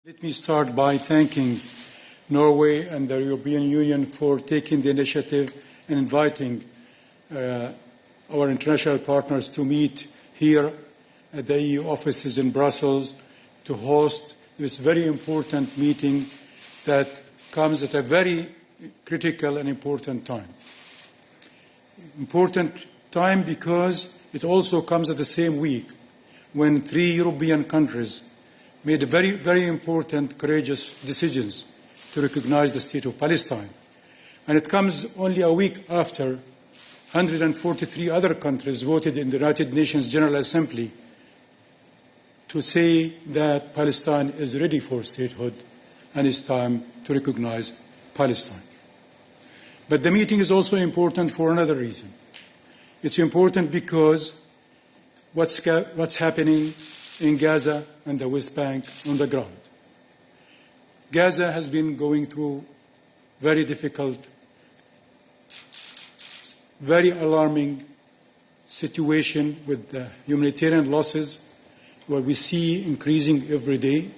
Let me start by thanking Norway and the European Union for taking the initiative and inviting our international partners to meet here at the EU offices in Brussels to host this very important meeting that comes at a very critical and important time. Important time because it also comes at the same week when 3 European countries made very, very important, courageous decisions to recognize the State of Palestine. And it comes only a week after 143 other countries voted in the United Nations General Assembly to say that Palestine is ready for statehood and it's time to recognize Palestine. But the meeting is also important for another reason. It's important because what's happening in Gaza and the West Bank on the ground. Gaza has been going through very difficult, very alarming situation with the humanitarian losses where we see increasing every day,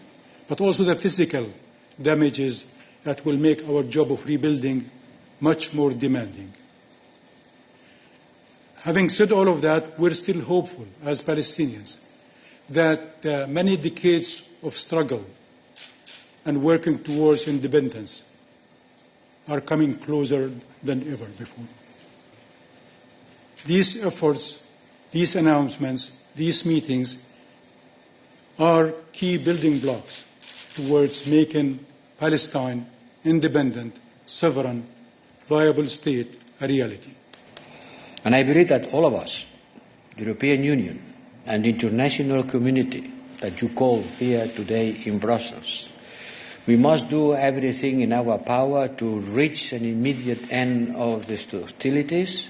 but also the physical damages that will make our job of rebuilding much more demanding. Having said all of that, we're still hopeful as Palestinians that many decades of struggle and working towards independence are coming closer than ever before. These efforts, these announcements, these meetings are key building blocks towards making Palestine independent, sovereign, viable state a reality. And I believe that all of us, the European Union and the international community that you call here today in Brussels, we must do everything in our power to reach an immediate end of these hostilities,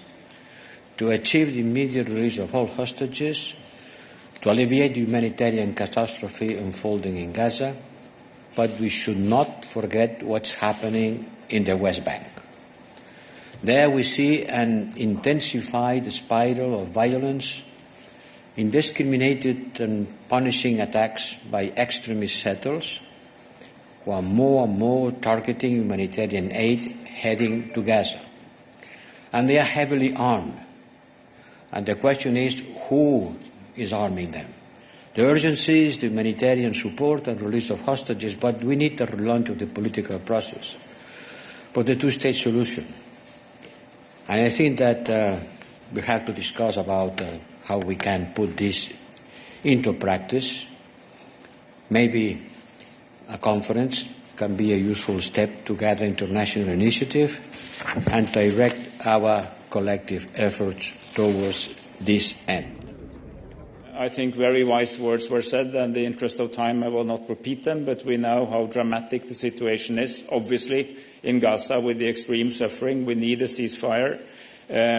to achieve the immediate release of all hostages, to alleviate the humanitarian catastrophe unfolding in Gaza, but we should not forget what's happening in the West Bank. There we see an intensified spiral of violence, indiscriminated and punishing attacks by extremist settlers who are more and more targeting humanitarian aid heading to Gaza. And they are heavily armed. And the question is, who is arming them? The urgency is the humanitarian support and release of hostages, but we need the relaunch of the political process for the two-state solution. And I think that we have to discuss about how we can put this into practice. Maybe a conference can be a useful step to gather international initiative and direct our collective efforts towards this end. I think very wise words were said, and in the interest of time I will not repeat them, but we know how dramatic the situation is. Obviously, in Gaza, with the extreme suffering, we need a ceasefire,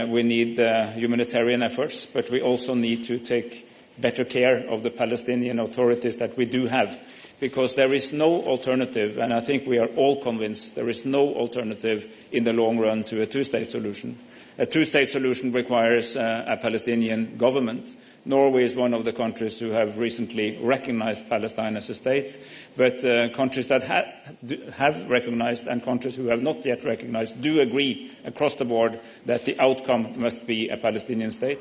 we need humanitarian efforts, but we also need to take better care of the Palestinian authorities that we do have, because there is no alternative, and I think we are all convinced there is no alternative in the long run to a two-state solution. A two-state solution requires a Palestinian government. Norway is one of the countries who have recently recognized Palestine as a state, but countries that have recognized and countries who have not yet recognized do agree across the board that the outcome must be a Palestinian state.